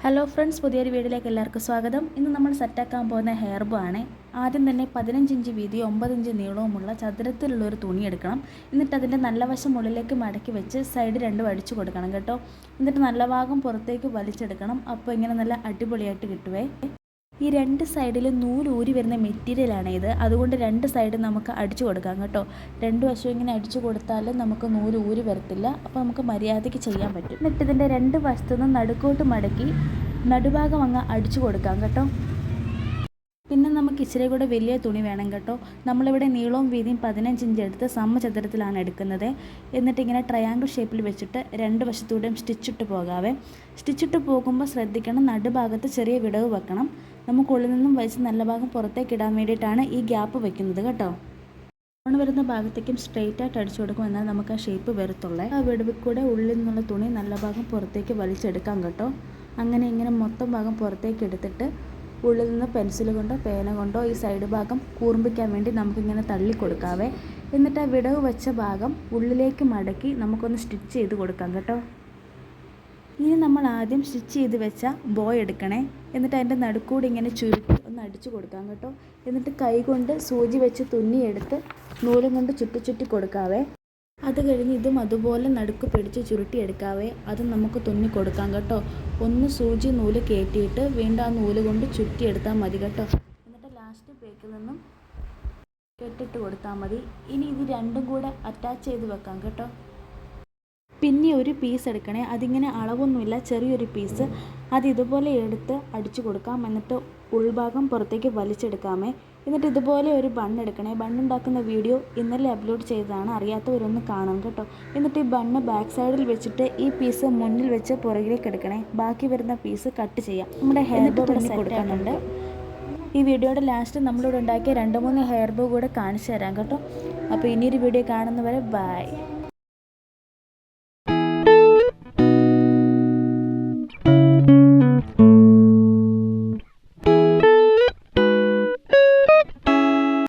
Hello friends, പുതിയൊരു വീഡിയോയിലേക്ക് എല്ലാവർക്കും സ്വാഗതം. ഇന്ന് നമ്മൾ സെറ്റാക്കാൻ പോകുന്ന ഹെയർ ബോ ആണ്. ആദ്യം തന്നെ 15 ഇഞ്ച് വീതി 9 ഇഞ്ച് നീളവുമുള്ള ചതുരത്തിലുള്ളൊരു തുണി എടുക്കണം. എന്നിട്ട് അതിൻ്റെ നല്ല വശം ഉള്ളിലേക്ക് മടക്കി വെച്ച് സൈഡ് രണ്ടും അടിച്ചു കൊടുക്കണം കേട്ടോ. എന്നിട്ട് നല്ല ഭാഗം പുറത്തേക്ക് വലിച്ചെടുക്കണം. അപ്പോൾ ഇങ്ങനെ നല്ല അടിപൊളിയായിട്ട് കിട്ടുവേ. ഈ രണ്ട് സൈഡിലും നൂലൂരി വരുന്ന മെറ്റീരിയലാണ് ഇത്. അതുകൊണ്ട് രണ്ട് സൈഡും നമുക്ക് അടിച്ചു കൊടുക്കാം കേട്ടോ. രണ്ട് വശവും ഇങ്ങനെ അടിച്ചു കൊടുത്താൽ നമുക്ക് നൂല് ഊരി വരത്തില്ല. അപ്പോൾ നമുക്ക് മര്യാദയ്ക്ക് ചെയ്യാൻ പറ്റും. എന്നിട്ട് ഇതിൻ്റെ രണ്ട് വശത്തുനിന്ന് നടുക്കോട്ട് മടക്കി നടുഭാഗം അങ്ങ് അടിച്ചു കൊടുക്കാം കേട്ടോ. പിന്നെ നമുക്ക് ഇച്ചിരി കൂടെ വലിയ തുണി വേണം കേട്ടോ. നമ്മളിവിടെ നീളവും വീതിയും 15 ഇഞ്ച് എടുത്ത് സമചതുരത്തിലാണ് എടുക്കുന്നത്. എന്നിട്ട് ഇങ്ങനെ ട്രയാങ്കിൾ ഷേപ്പിൽ വെച്ചിട്ട് രണ്ട് വശത്തൂടെയും സ്റ്റിച്ചിട്ട് പോകാവേ. സ്റ്റിച്ചിട്ട് പോകുമ്പോൾ ശ്രദ്ധിക്കണം, നടുഭാഗത്ത് ചെറിയ വിടവ് വെക്കണം. നമുക്ക് ഉള്ളിൽ നിന്നും വലിച്ച് നല്ല ഭാഗം പുറത്തേക്ക് ഇടാൻ വേണ്ടിയിട്ടാണ് ഈ ഗ്യാപ്പ് വെക്കുന്നത് കേട്ടോ. ഓണ് വരുന്ന ഭാഗത്തേക്കും സ്ട്രെയിറ്റ് ആയിട്ട് അടിച്ചു കൊടുക്കും, എന്നാൽ നമുക്ക് ആ ഷേപ്പ് വരത്തുള്ളേ. ആ വിടവിൽ കൂടെ ഉള്ളിൽ നിന്നുള്ള തുണി നല്ല ഭാഗം പുറത്തേക്ക് വലിച്ചെടുക്കാം കേട്ടോ. അങ്ങനെ ഇങ്ങനെ മൊത്തം ഭാഗം പുറത്തേക്ക് എടുത്തിട്ട് ഉള്ളിൽ നിന്ന് പെൻസിൽ കൊണ്ടോ പേന കൊണ്ടോ ഈ സൈഡ് ഭാഗം കൂർമ്പിക്കാൻ വേണ്ടി നമുക്കിങ്ങനെ തള്ളി കൊടുക്കാവേ. എന്നിട്ട് ആ വിടവ് വെച്ച ഭാഗം ഉള്ളിലേക്ക് മടക്കി നമുക്കൊന്ന് സ്റ്റിച്ച് ചെയ്ത് കൊടുക്കാം കേട്ടോ. ഇനി നമ്മൾ ആദ്യം സ്റ്റിച്ച് ചെയ്ത് വെച്ച ബോയ് എടുക്കണേ. എന്നിട്ട് അതിൻ്റെ നടുക്കൂടി ഇങ്ങനെ ചുരുട്ടി ഒന്ന് അടിച്ചു കൊടുക്കാം കേട്ടോ. എന്നിട്ട് കൈ കൊണ്ട് സൂചി വെച്ച് തുന്നിയെടുത്ത് നൂലും കൊണ്ട് ചുറ്റി കൊടുക്കാവേ. അത് കഴിഞ്ഞ് ഇതും അതുപോലെ നടുക്ക് പിടിച്ച് ചുരുട്ടിയെടുക്കാവേ. അത് നമുക്ക് തുന്നി കൊടുക്കാം കേട്ടോ. ഒന്ന് സൂചി നൂല് കയറ്റിയിട്ട് വീണ്ടും ആ നൂല് കൊണ്ട് ചുറ്റിയെടുത്താൽ മതി കേട്ടോ. എന്നിട്ട് ലാസ്റ്റ് ബേക്കിൽ നിന്നും കെട്ടിട്ട് കൊടുത്താൽ മതി. ഇനി ഇത് രണ്ടും കൂടെ അറ്റാച്ച് ചെയ്ത് വെക്കാം കേട്ടോ. പിന്നെ ഒരു പീസ് എടുക്കണേ. അതിങ്ങനെ അളവൊന്നുമില്ല, ചെറിയൊരു പീസ്. അത് ഇതുപോലെ എടുത്ത് അടിച്ചു കൊടുക്കാം. എന്നിട്ട് ഉൾഭാഗം പുറത്തേക്ക് വലിച്ചെടുക്കാമേ. എന്നിട്ട് ഇതുപോലെ ഒരു ബണ്ണ് എടുക്കണേ. ബണ്ണുണ്ടാക്കുന്ന വീഡിയോ ഇന്നലെ അപ്ലോഡ് ചെയ്തതാണ്, അറിയാത്തവരൊന്ന് കാണാം കേട്ടോ. എന്നിട്ട് ഈ ബണ്ണ് ബാക്ക് സൈഡിൽ വെച്ചിട്ട് ഈ പീസ് മുന്നിൽ വെച്ച് പുറകിലേക്ക് എടുക്കണേ. ബാക്കി വരുന്ന പീസ് കട്ട് ചെയ്യാം. നമ്മുടെ ഹെയർ ബോ ഇവിടെ കൊടുക്കുന്നുണ്ട്. ഈ വീഡിയോയുടെ ലാസ്റ്റ് നമ്മളിവിടെ ഉണ്ടാക്കിയ 2-3 ഹെയർ ബോ കൂടെ കാണിച്ചു തരാം കേട്ടോ. അപ്പോൾ ഇനിയൊരു വീഡിയോ കാണുന്നവരെ ബൈ.